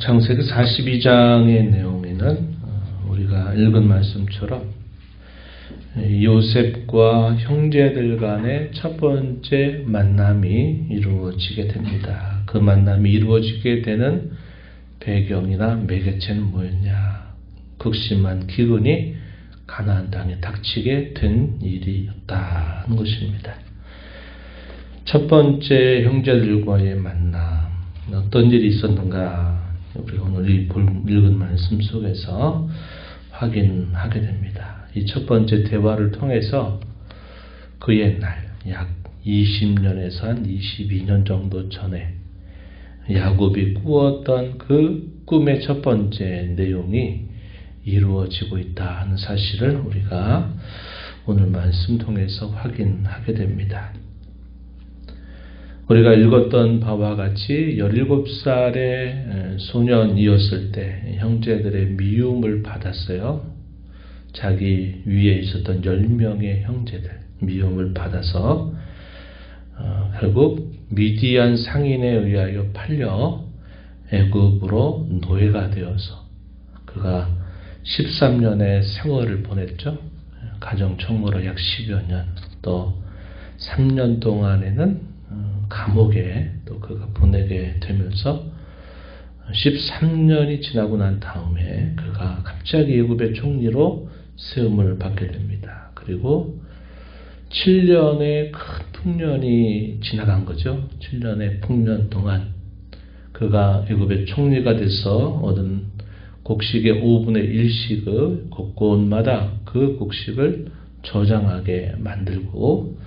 창세기 42장의 내용에는 우리가 읽은 말씀처럼 요셉과 형제들 간의 첫 번째 만남이 이루어지게 됩니다. 그 만남이 이루어지게 되는 배경이나 매개체는 뭐였냐? 극심한 기근이 가나안 땅에 닥치게 된 일이었다는 것입니다. 첫 번째 형제들과의 만남, 어떤 일이 있었는가? 우리가 오늘 읽은 말씀 속에서 확인하게 됩니다. 이 첫 번째 대화를 통해서 그 옛날 약 20년에서 한 22년 정도 전에 야곱이 꾸었던 그 꿈의 첫 번째 내용이 이루어지고 있다 하는 사실을 우리가 오늘 말씀 통해서 확인하게 됩니다. 우리가 읽었던 바와 같이 17살의 소년이었을 때 형제들의 미움을 받았어요. 자기 위에 있었던 10명의 형제들 미움을 받아서 결국 미디안 상인에 의하여 팔려 애굽으로 노예가 되어서 그가 13년의 세월을 보냈죠. 가정총무로 약 10여 년, 또 3년 동안에는 감옥에 또 그가 보내게 되면서 13년이 지나고 난 다음에 그가 갑자기 애굽의 총리로 세움을 받게 됩니다. 그리고 7년의 큰 풍년이 지나간 거죠. 7년의 풍년 동안 그가 애굽의 총리가 돼서 얻은 곡식의 5분의 1씩을 곳곳마다 그 곡식을 저장하게 만들고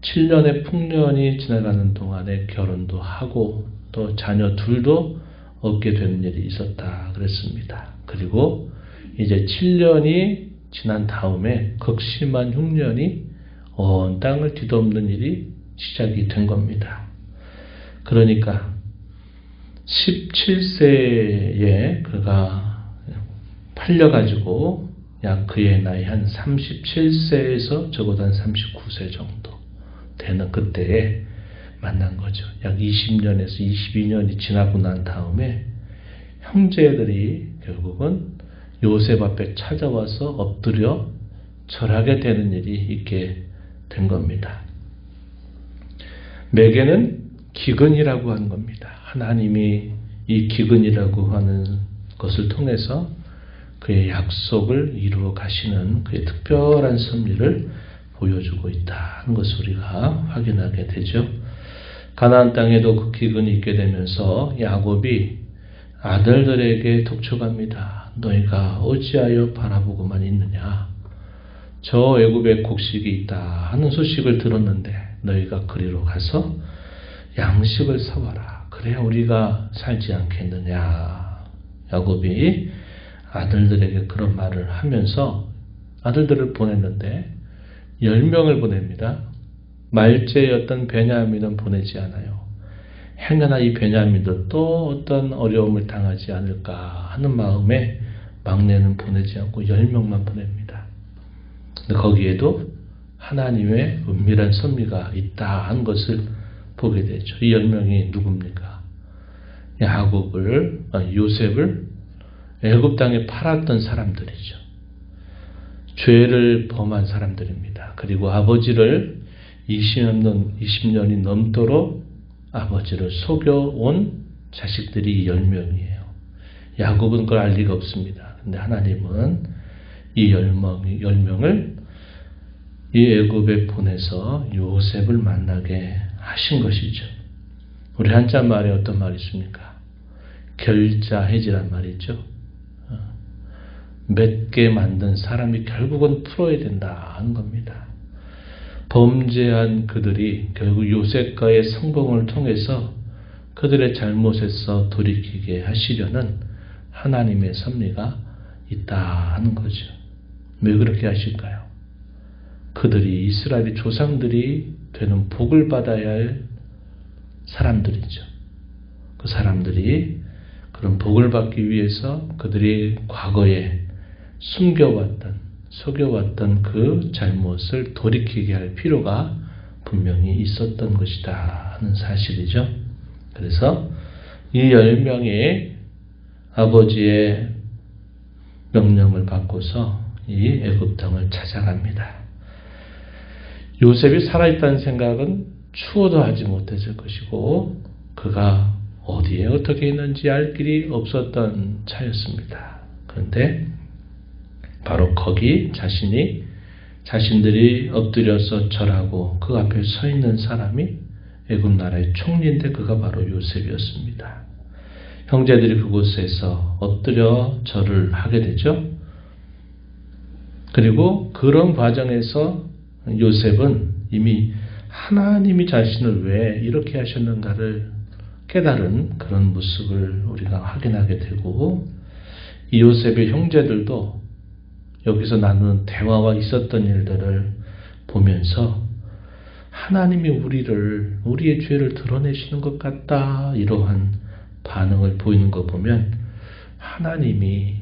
7년의 풍년이 지나가는 동안에 결혼도 하고 또 자녀 둘도 얻게 되는 일이 있었다 그랬습니다. 그리고 이제 7년이 지난 다음에 극심한 흉년이 온 땅을 뒤덮는 일이 시작이 된 겁니다. 그러니까 17세에 그가 팔려가지고 약 그의 나이 한 37세에서 적어도 한 39세 정도 되는 그때에 만난 거죠. 약 20년에서 22년이 지나고 난 다음에 형제들이 결국은 요셉 앞에 찾아와서 엎드려 절하게 되는 일이 있게 된 겁니다. 매개는 기근이라고 하는 겁니다. 하나님이 이 기근이라고 하는 것을 통해서 그의 약속을 이루어 가시는 그의 특별한 섭리를 보여주고 있다는 것을 우리가 확인하게 되죠. 가나안 땅에도 그 기근이 있게 되면서 야곱이 아들들에게 독촉합니다. 너희가 어찌하여 바라보고만 있느냐? 저 애굽에 곡식이 있다 하는 소식을 들었는데 너희가 그리로 가서 양식을 사와라. 그래야 우리가 살지 않겠느냐? 야곱이 아들들에게 그런 말을 하면서 아들들을 보냈는데 10명을 보냅니다. 말제였던 베냐민은 보내지 않아요. 행여나 이 베냐민도 또 어떤 어려움을 당하지 않을까 하는 마음에 막내는 보내지 않고 10명만 보냅니다. 근데 거기에도 하나님의 은밀한 섭리가 있다 하는 것을 보게 되죠. 이 10명이 누굽니까? 요셉을 애굽 땅에 팔았던 사람들이죠. 죄를 범한 사람들입니다. 그리고 아버지를 20년이 넘도록 아버지를 속여온 자식들이 10명이에요. 야곱은 그걸 알 리가 없습니다. 근데 하나님은 이 10명을 이 애굽에 보내서 요셉을 만나게 하신 것이죠. 우리 한자말에 어떤 말이 있습니까? 결자해지란 말이죠. 맺게 만든 사람이 결국은 풀어야 된다 하는 겁니다. 범죄한 그들이 결국 요셉과의 성공을 통해서 그들의 잘못에서 돌이키게 하시려는 하나님의 섭리가 있다 하는 거죠. 왜 그렇게 하실까요? 그들이 이스라엘의 조상들이 되는 복을 받아야 할 사람들이죠. 그 사람들이 그런 복을 받기 위해서 그들이 과거에 속여왔던 그 잘못을 돌이키게 할 필요가 분명히 있었던 것이다 하는 사실이죠. 그래서 이 10명의 아버지의 명령을 받고서 이 애굽 땅을 찾아갑니다. 요셉이 살아있다는 생각은 추호도 하지 못했을 것이고 그가 어디에 어떻게 있는지 알 길이 없었던 차였습니다. 그런데 바로 거기 자신들이 엎드려서 절하고 그 앞에 서 있는 사람이 애굽 나라의 총리인데 그가 바로 요셉이었습니다. 형제들이 그곳에서 엎드려 절을 하게 되죠. 그리고 그런 과정에서 요셉은 이미 하나님이 자신을 왜 이렇게 하셨는가를 깨달은 그런 모습을 우리가 확인하게 되고 이 요셉의 형제들도 여기서 나누는 대화와 있었던 일들을 보면서 하나님이 우리의 죄를 드러내시는 것 같다 이러한 반응을 보이는 거 보면 하나님이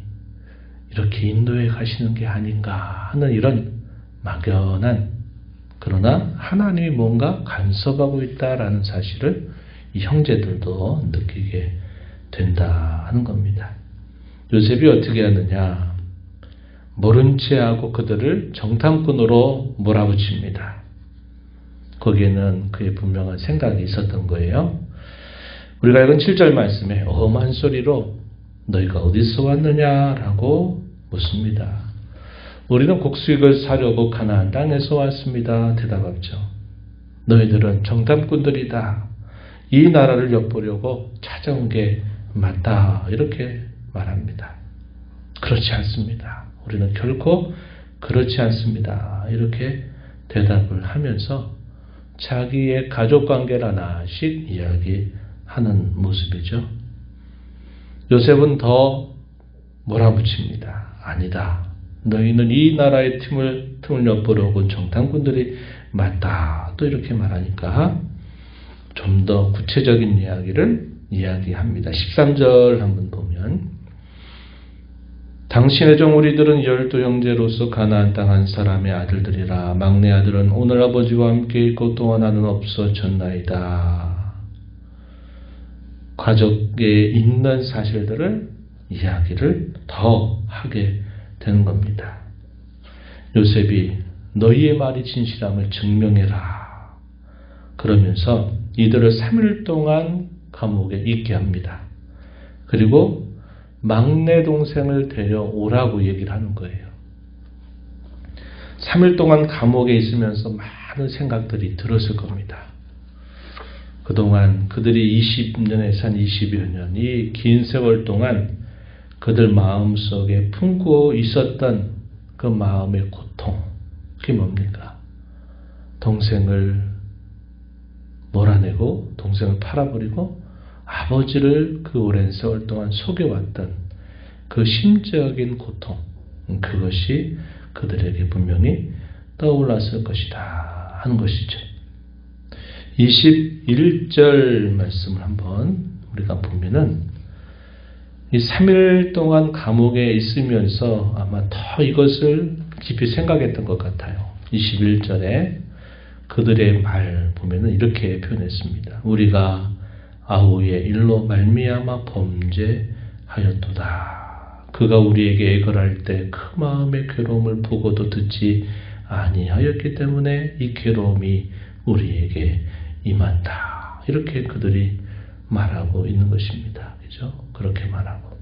이렇게 인도해 가시는 게 아닌가 하는 이런 막연한 그러나 하나님이 뭔가 간섭하고 있다라는 사실을 이 형제들도 느끼게 된다 하는 겁니다. 요셉이 어떻게 하느냐? 모른 채 하고 그들을 정탐꾼으로 몰아붙입니다. 거기에는 그의 분명한 생각이 있었던 거예요. 우리가 읽은 7절 말씀에 엄한 소리로 너희가 어디서 왔느냐라고 묻습니다. 우리는 곡수익을 사려고 가나안 땅에서 왔습니다. 대답하죠. 너희들은 정탐꾼들이다. 이 나라를 엿보려고 찾아온 게 맞다. 이렇게 말합니다. 그렇지 않습니다. 우리는 결코 그렇지 않습니다. 이렇게 대답을 하면서 자기의 가족관계를 하나씩 이야기하는 모습이죠. 요셉은 더 몰아붙입니다. 아니다. 너희는 이 나라의 틈을 엿보려고 온 정탐꾼들이 맞다. 또 이렇게 말하니까 좀 더 구체적인 이야기를 이야기합니다. 13절 한번 보면 당신의 종 우리들은 12형제로서 가나안 땅 한 사람의 아들들이라. 막내 아들은 오늘 아버지와 함께 있고 또 하나는 없어졌나이다. 가족에 있는 사실들을 이야기를 더 하게 되는 겁니다. 요셉이 너희의 말이 진실함을 증명해라. 그러면서 이들을 3일 동안 감옥에 있게 합니다. 그리고 막내 동생을 데려오라고 얘기를 하는 거예요. 3일 동안 감옥에 있으면서 많은 생각들이 들었을 겁니다. 그동안 그들이 20년에서 한 20여 년, 이 긴 세월 동안 그들 마음속에 품고 있었던 그 마음의 고통, 그게 뭡니까? 동생을 몰아내고 동생을 팔아버리고 아버지를 그 오랜 세월 동안 속여왔던 그 심적인 고통, 그것이 그들에게 분명히 떠올랐을 것이다 하는 것이죠. 21절 말씀을 한번 우리가 보면은 이 3일 동안 감옥에 있으면서 아마 더 이것을 깊이 생각했던 것 같아요. 21절에 그들의 말 보면은 이렇게 표현했습니다. 우리가 아우의 일로 말미암아 범죄하였도다. 그가 우리에게 애걸할 때 그 마음의 괴로움을 보고도 듣지 아니하였기 때문에 이 괴로움이 우리에게 임한다. 이렇게 그들이 말하고 있는 것입니다. 그죠? 그렇게 말하고.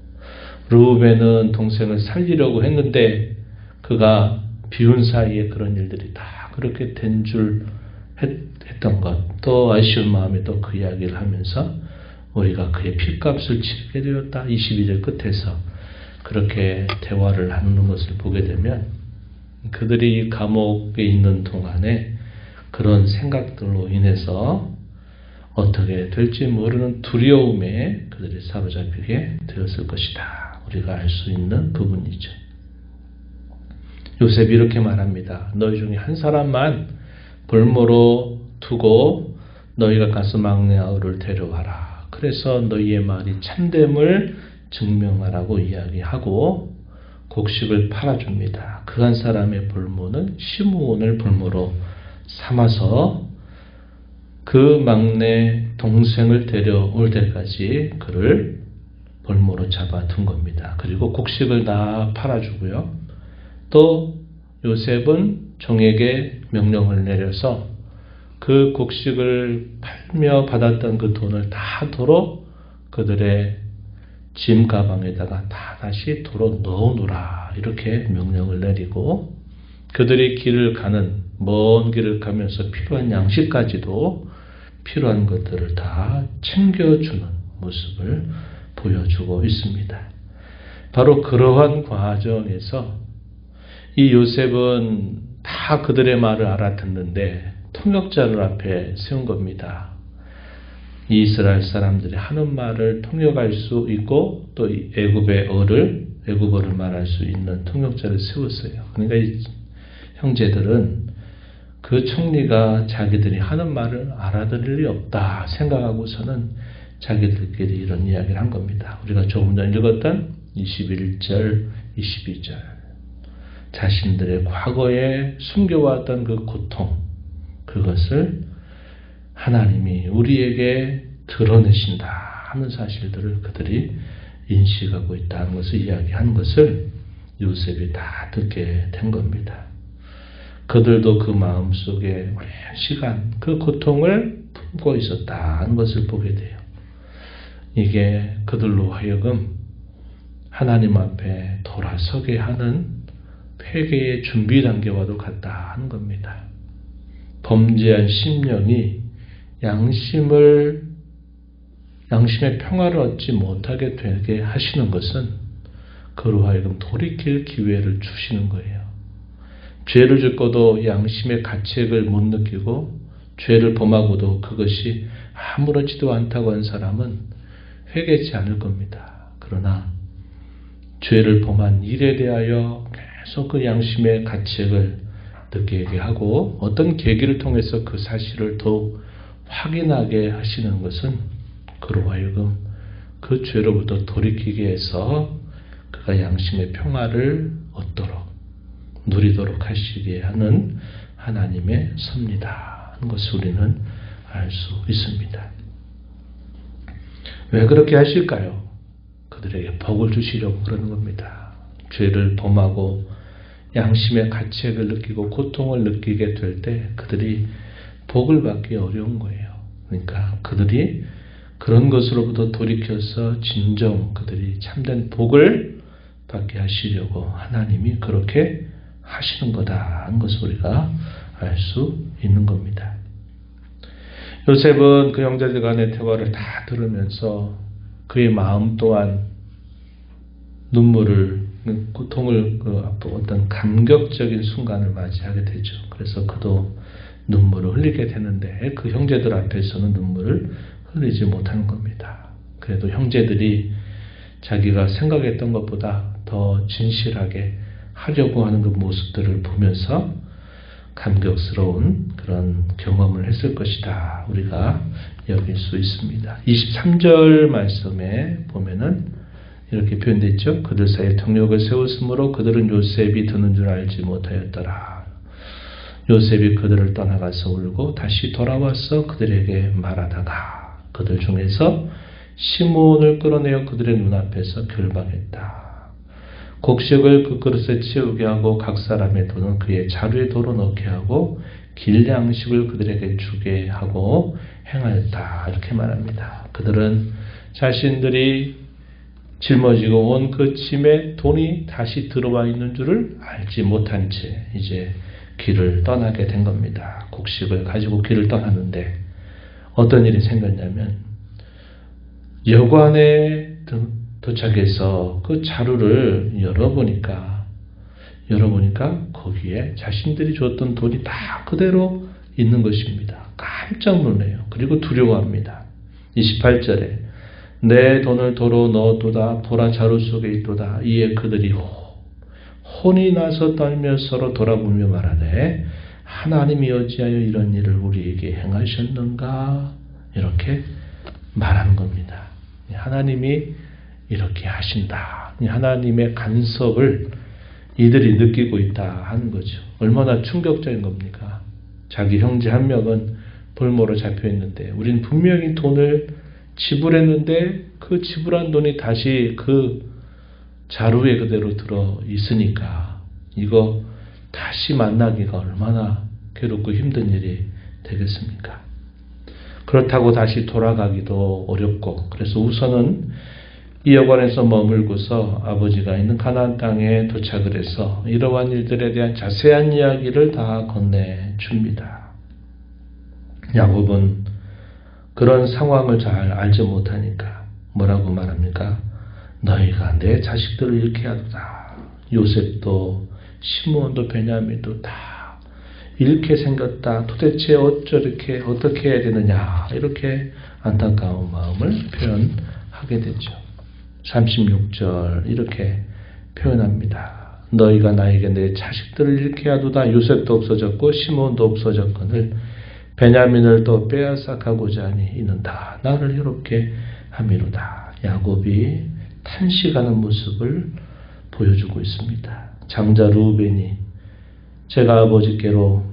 르우벤은 동생을 살리려고 했는데 그가 비운 사이에 그런 일들이 다 그렇게 된 줄 했던 것. 또 아쉬운 마음에 또 그 이야기를 하면서 우리가 그의 핏값을 치르게 되었다. 22절 끝에서 그렇게 대화를 하는 것을 보게 되면 그들이 감옥에 있는 동안에 그런 생각들로 인해서 어떻게 될지 모르는 두려움에 그들이 사로잡히게 되었을 것이다. 우리가 알 수 있는 부분이죠. 요셉이 이렇게 말합니다. 너희 중에 한 사람만 볼모로 두고 너희가 가서 막내 아우를 데려와라. 그래서 너희의 말이 참됨을 증명하라고 이야기하고 곡식을 팔아줍니다. 그 한 사람의 볼모는 시므온을 볼모로 삼아서 그 막내 동생을 데려올 때까지 그를 볼모로 잡아둔 겁니다. 그리고 곡식을 다 팔아주고요. 또 요셉은 종에게 명령을 내려서 그 곡식을 팔며 받았던 그 돈을 다 도로 그들의 짐 가방에다가 다 다시 도로 넣어놓으라 이렇게 명령을 내리고 그들이 길을 가는 먼 길을 가면서 필요한 양식까지도 필요한 것들을 다 챙겨주는 모습을 보여주고 있습니다. 바로 그러한 과정에서 이 요셉은 다 그들의 말을 알아듣는데 통역자를 앞에 세운 겁니다. 이 이스라엘 사람들이 하는 말을 통역할 수 있고 또 애굽어를 말할 수 있는 통역자를 세웠어요. 그러니까 이 형제들은 그 총리가 자기들이 하는 말을 알아들을 리 없다 생각하고서는 자기들끼리 이런 이야기를 한 겁니다. 우리가 조금 전 읽었던 21절, 22절 자신들의 과거에 숨겨왔던 그 고통 그것을 하나님이 우리에게 드러내신다 하는 사실들을 그들이 인식하고 있다는 것을 이야기하는 것을 요셉이 다 듣게 된 겁니다. 그들도 그 마음속에 오랜 시간 그 고통을 품고 있었다는 것을 보게 돼요. 이게 그들로 하여금 하나님 앞에 돌아서게 하는 회개의 준비 단계와도 같다 하는 겁니다. 범죄한 심령이 양심의 평화를 얻지 못하게 되게 하시는 것은 그로 하여금 돌이킬 기회를 주시는 거예요. 죄를 짓고도 양심의 가책을 못 느끼고 죄를 범하고도 그것이 아무렇지도 않다고 한 사람은 회개치 않을 겁니다. 그러나 죄를 범한 일에 대하여 계속 그 양심의 가책을 느끼게 하고 어떤 계기를 통해서 그 사실을 더욱 확인하게 하시는 것은 그로 하여금 그 죄로부터 돌이키게 해서 그가 양심의 평화를 얻도록 누리도록 하시게 하는 하나님의 섭리다 하는 것을 우리는 알 수 있습니다. 왜 그렇게 하실까요? 그들에게 복을 주시려고 그러는 겁니다. 죄를 범하고 양심의 가책을 느끼고 고통을 느끼게 될 때 그들이 복을 받기 어려운 거예요. 그러니까 그들이 그런 것으로부터 돌이켜서 진정 그들이 참된 복을 받게 하시려고 하나님이 그렇게 하시는 거다 하는 것을 우리가 알 수 있는 겁니다. 요셉은 그 형제들 간의 대화를 다 들으면서 그의 마음 또한 눈물을 고통을 어떤 감격적인 순간을 맞이하게 되죠. 그래서 그도 눈물을 흘리게 되는데 그 형제들 앞에서는 눈물을 흘리지 못하는 겁니다. 그래도 형제들이 자기가 생각했던 것보다 더 진실하게 하려고 하는 그 모습들을 보면서 감격스러운 그런 경험을 했을 것이다. 우리가 여길 수 있습니다. 23절 말씀에 보면은 이렇게 표현되어 있죠. 그들 사이에 통역을 세웠으므로 그들은 요셉이 드는 줄 알지 못하였더라. 요셉이 그들을 떠나가서 울고 다시 돌아와서 그들에게 말하다가 그들 중에서 시몬을 끌어내어 그들의 눈앞에서 결박했다. 곡식을 그 그릇에 채우게 하고 각 사람의 돈은 그의 자루에 도로 넣게 하고 길 양식을 그들에게 주게 하고 행하였다. 이렇게 말합니다. 그들은 자신들이 짊어지고 온 그 짐에 돈이 다시 들어와 있는 줄을 알지 못한 채 이제 길을 떠나게 된 겁니다. 곡식을 가지고 길을 떠났는데 어떤 일이 생겼냐면 여관에 도착해서 그 자루를 열어보니까 거기에 자신들이 줬던 돈이 다 그대로 있는 것입니다. 깜짝 놀래요. 그리고 두려워합니다. 28절에 내 돈을 도로 넣어두다 보라 자루 속에 있도다. 이에 그들이 혼이 나서 떨며 서로 돌아보며 말하되 하나님이 어찌하여 이런 일을 우리에게 행하셨는가 이렇게 말하는 겁니다. 하나님이 이렇게 하신다. 하나님의 간섭을 이들이 느끼고 있다 하는 거죠. 얼마나 충격적인 겁니까? 자기 형제 한 명은 볼모로 잡혀 있는데 우리는 분명히 돈을 지불했는데 그 지불한 돈이 다시 그 자루에 그대로 들어 있으니까 이거 다시 만나기가 얼마나 괴롭고 힘든 일이 되겠습니까? 그렇다고 다시 돌아가기도 어렵고, 그래서 우선은 이 여관에서 머물고서 아버지가 있는 가나안 땅에 도착을 해서 이러한 일들에 대한 자세한 이야기를 다 건네줍니다. 야곱은 그런 상황을 잘 알지 못하니까 뭐라고 말합니까? 너희가 내 자식들을 잃게 하도다. 요셉도 시므온도 베냐민도 다 잃게 생겼다. 도대체 어떻게 해야 되느냐. 이렇게 안타까운 마음을 표현하게 되죠. 36절 이렇게 표현합니다. 너희가 나에게 내 자식들을 잃게 하도다. 요셉도 없어졌고 시므온도 없어졌거늘 베냐민을 또 빼앗아가고자 하니 이는 다 나를 해롭게 함이로다. 야곱이 탄식하는 모습을 보여주고 있습니다. 장자 루벤이 제가 아버지께로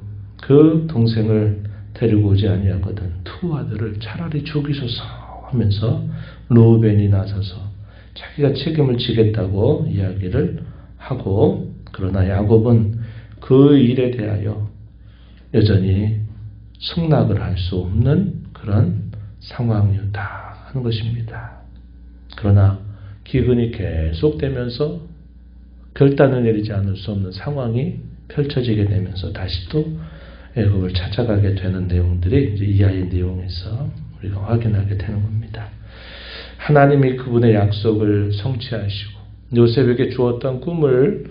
그 동생을 데리고 오지 아니하거든 두 아들을 차라리 죽이소서 하면서 루벤이 나서서 자기가 책임을 지겠다고 이야기를 하고, 그러나 야곱은 그 일에 대하여 여전히 승낙을 할 수 없는 그런 상황이었다 하는 것입니다. 그러나 기근이 계속되면서 결단을 내리지 않을 수 없는 상황이 펼쳐지게 되면서 다시 또 애굽을 찾아가게 되는 내용들이 이제 이하의 내용에서 우리가 확인하게 되는 겁니다. 하나님이 그분의 약속을 성취하시고 요셉에게 주었던 꿈을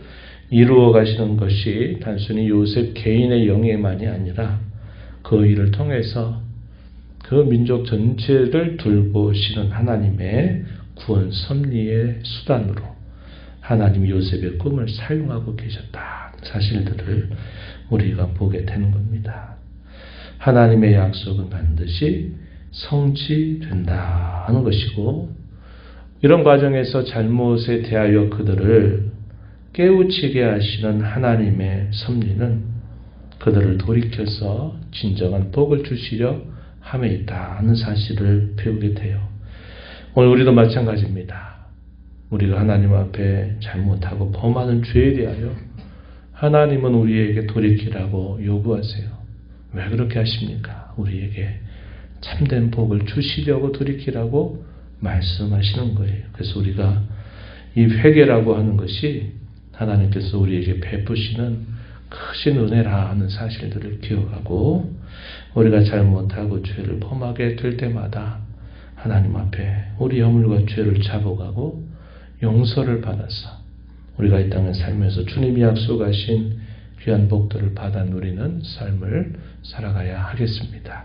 이루어 가시는 것이 단순히 요셉 개인의 영예만이 아니라 그 일을 통해서 그 민족 전체를 돌보시는 하나님의 구원 섭리의 수단으로 하나님이 요셉의 꿈을 사용하고 계셨다 사실들을 우리가 보게 되는 겁니다. 하나님의 약속은 반드시 성취된다 하는 것이고, 이런 과정에서 잘못에 대하여 그들을 깨우치게 하시는 하나님의 섭리는 그들을 돌이켜서 진정한 복을 주시려 함에 있다 하는 사실을 배우게 돼요. 오늘 우리도 마찬가지입니다. 우리가 하나님 앞에 잘못하고 범하는 죄에 대하여 하나님은 우리에게 돌이키라고 요구하세요. 왜 그렇게 하십니까? 우리에게 참된 복을 주시려고 돌이키라고 말씀하시는 거예요. 그래서 우리가 이 회개라고 하는 것이 하나님께서 우리에게 베푸시는 크신 은혜라 하는 사실들을 기억하고, 우리가 잘못하고 죄를 범하게 될 때마다 하나님 앞에 우리 허물과 죄를 잡아가고 용서를 받아서 우리가 이 땅에 살면서 주님이 약속하신 귀한 복들을 받아 누리는 삶을 살아가야 하겠습니다.